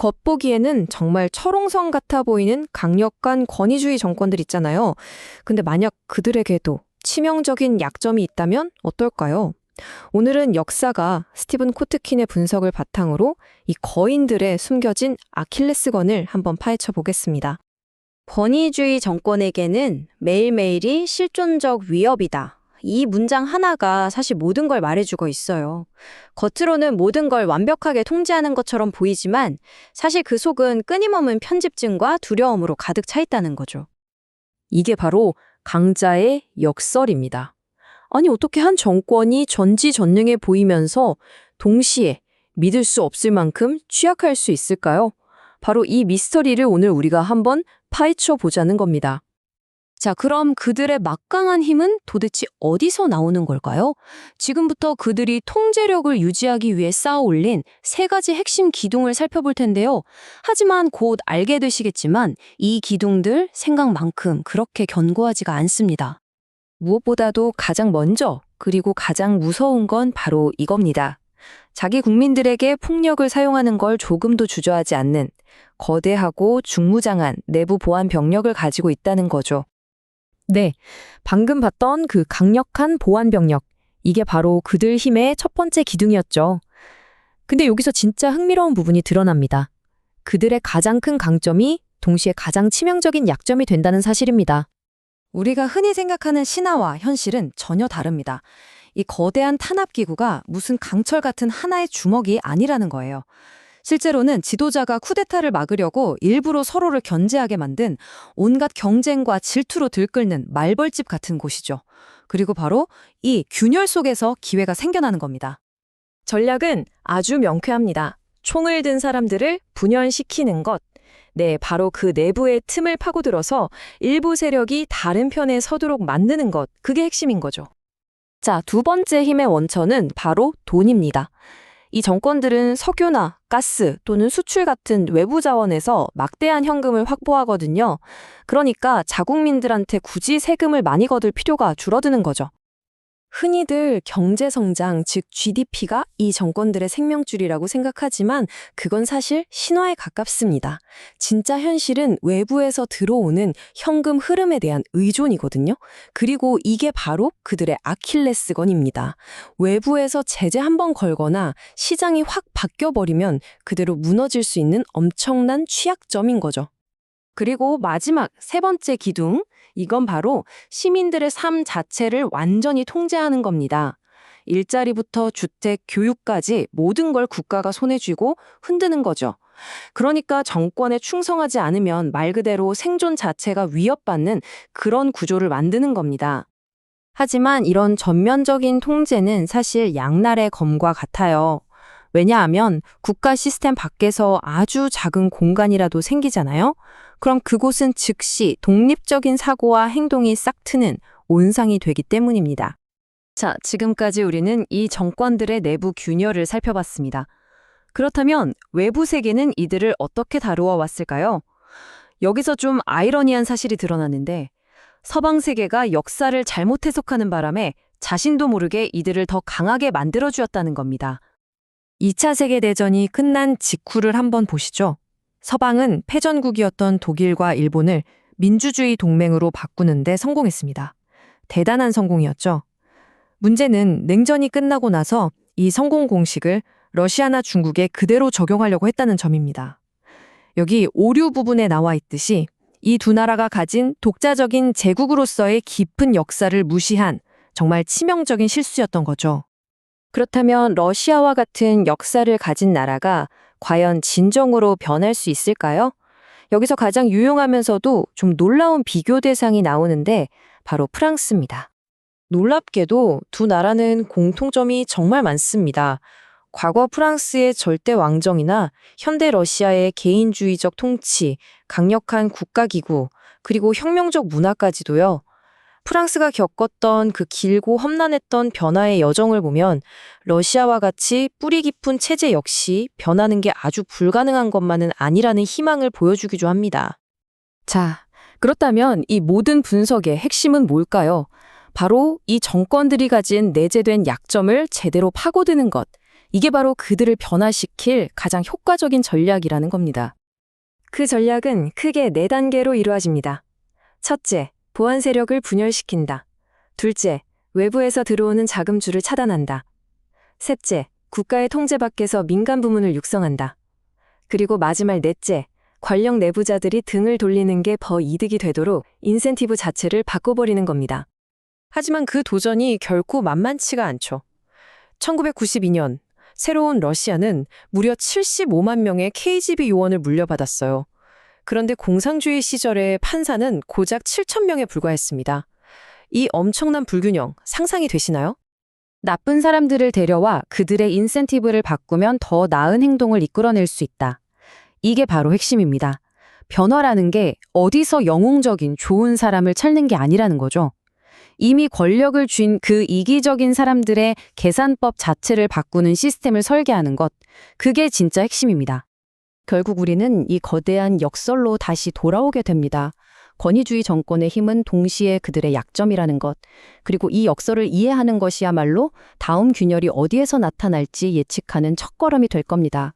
겉보기에는 정말 철옹성 같아 보이는 강력한 권위주의 정권들 있잖아요. 근데 만약 그들에게도 치명적인 약점이 있다면 어떨까요? 오늘은 역사가 스티븐 코트킨의 분석을 바탕으로 이 거인들의 숨겨진 아킬레스건을 한번 파헤쳐 보겠습니다. 권위주의 정권에게는 매일매일이 실존적 위협이다. 이 문장 하나가 사실 모든 걸 말해주고 있어요. 겉으로는 모든 걸 완벽하게 통제하는 것처럼 보이지만 사실 그 속은 끊임없는 편집증과 두려움으로 가득 차 있다는 거죠. 이게 바로 강자의 역설입니다. 아니, 어떻게 한 정권이 전지전능해 보이면서 동시에 믿을 수 없을 만큼 취약할 수 있을까요? 바로 이 미스터리를 오늘 우리가 한번 파헤쳐 보자는 겁니다. 자, 그럼 그들의 막강한 힘은 도대체 어디서 나오는 걸까요? 지금부터 그들이 통제력을 유지하기 위해 쌓아 올린 세 가지 핵심 기둥을 살펴볼 텐데요. 하지만 곧 알게 되시겠지만 이 기둥들 생각만큼 그렇게 견고하지가 않습니다. 무엇보다도 가장 먼저 그리고 가장 무서운 건 바로 이겁니다. 자기 국민들에게 폭력을 사용하는 걸 조금도 주저하지 않는 거대하고 중무장한 내부 보안 병력을 가지고 있다는 거죠. 네, 방금 봤던 그 강력한 보안 병력, 이게 바로 그들 힘의 첫 번째 기둥이었죠. 근데 여기서 진짜 흥미로운 부분이 드러납니다. 그들의 가장 큰 강점이 동시에 가장 치명적인 약점이 된다는 사실입니다. 우리가 흔히 생각하는 신화와 현실은 전혀 다릅니다. 이 거대한 탄압기구가 무슨 강철 같은 하나의 주먹이 아니라는 거예요. 실제로는 지도자가 쿠데타를 막으려고 일부러 서로를 견제하게 만든 온갖 경쟁과 질투로 들끓는 말벌집 같은 곳이죠. 그리고 바로 이 균열 속에서 기회가 생겨나는 겁니다. 전략은 아주 명쾌합니다. 총을 든 사람들을 분열시키는 것. 네, 바로 그 내부의 틈을 파고들어서 일부 세력이 다른 편에 서도록 만드는 것. 그게 핵심인 거죠. 자, 두 번째 힘의 원천은 바로 돈입니다. 이 정권들은 석유나 가스 또는 수출 같은 외부 자원에서 막대한 현금을 확보하거든요. 그러니까 자국민들한테 굳이 세금을 많이 거둘 필요가 줄어드는 거죠. 흔히들 경제성장, 즉 GDP가 이 정권들의 생명줄이라고 생각하지만 그건 사실 신화에 가깝습니다. 진짜 현실은 외부에서 들어오는 현금 흐름에 대한 의존이거든요. 그리고 이게 바로 그들의 아킬레스건입니다. 외부에서 제재 한번 걸거나 시장이 확 바뀌어버리면 그대로 무너질 수 있는 엄청난 취약점인 거죠. 그리고 마지막 세 번째 기둥, 이건 바로 시민들의 삶 자체를 완전히 통제하는 겁니다. 일자리부터 주택, 교육까지 모든 걸 국가가 손에 쥐고 흔드는 거죠. 그러니까 정권에 충성하지 않으면 말 그대로 생존 자체가 위협받는 그런 구조를 만드는 겁니다. 하지만 이런 전면적인 통제는 사실 양날의 검과 같아요. 왜냐하면 국가 시스템 밖에서 아주 작은 공간이라도 생기잖아요. 그럼 그곳은 즉시 독립적인 사고와 행동이 싹 트는 온상이 되기 때문입니다. 자, 지금까지 우리는 이 정권들의 내부 균열을 살펴봤습니다. 그렇다면 외부 세계는 이들을 어떻게 다루어 왔을까요? 여기서 좀 아이러니한 사실이 드러나는데 서방 세계가 역사를 잘못 해석하는 바람에 자신도 모르게 이들을 더 강하게 만들어주었다는 겁니다. 2차 세계대전이 끝난 직후를 한번 보시죠. 서방은 패전국이었던 독일과 일본을 민주주의 동맹으로 바꾸는데 성공했습니다. 대단한 성공이었죠. 문제는 냉전이 끝나고 나서 이 성공 공식을 러시아나 중국에 그대로 적용하려고 했다는 점입니다. 여기 오류 부분에 나와 있듯이 이 두 나라가 가진 독자적인 제국으로서의 깊은 역사를 무시한 정말 치명적인 실수였던 거죠. 그렇다면 러시아와 같은 역사를 가진 나라가 과연 진정으로 변할 수 있을까요? 여기서 가장 유용하면서도 좀 놀라운 비교 대상이 나오는데 바로 프랑스입니다. 놀랍게도 두 나라는 공통점이 정말 많습니다. 과거 프랑스의 절대 왕정이나 현대 러시아의 개인주의적 통치, 강력한 국가기구, 그리고 혁명적 문화까지도요. 프랑스가 겪었던 그 길고 험난했던 변화의 여정을 보면 러시아와 같이 뿌리 깊은 체제 역시 변하는 게 아주 불가능한 것만은 아니라는 희망을 보여주기도 합니다. 자, 그렇다면 이 모든 분석의 핵심은 뭘까요? 바로 이 정권들이 가진 내재된 약점을 제대로 파고드는 것. 이게 바로 그들을 변화시킬 가장 효과적인 전략이라는 겁니다. 그 전략은 크게 4단계로 이루어집니다. 첫째, 보안 세력을 분열시킨다. 둘째, 외부에서 들어오는 자금줄을 차단한다. 셋째, 국가의 통제 밖에서 민간 부문을 육성한다. 그리고 마지막 넷째, 권력 내부자들이 등을 돌리는 게 더 이득이 되도록 인센티브 자체를 바꿔버리는 겁니다. 하지만 그 도전이 결코 만만치가 않죠. 1992년 새로운 러시아는 무려 75만 명의 KGB 요원을 물려받았어요. 그런데 공산주의 시절의 판사는 고작 7천 명에 불과했습니다. 이 엄청난 불균형 상상이 되시나요? 나쁜 사람들을 데려와 그들의 인센티브를 바꾸면 더 나은 행동을 이끌어낼 수 있다. 이게 바로 핵심입니다. 변화라는 게 어디서 영웅적인 좋은 사람을 찾는 게 아니라는 거죠. 이미 권력을 쥔 그 이기적인 사람들의 계산법 자체를 바꾸는 시스템을 설계하는 것, 그게 진짜 핵심입니다. 결국 우리는 이 거대한 역설로 다시 돌아오게 됩니다. 권위주의 정권의 힘은 동시에 그들의 약점이라는 것, 그리고 이 역설을 이해하는 것이야말로 다음 균열이 어디에서 나타날지 예측하는 첫걸음이 될 겁니다.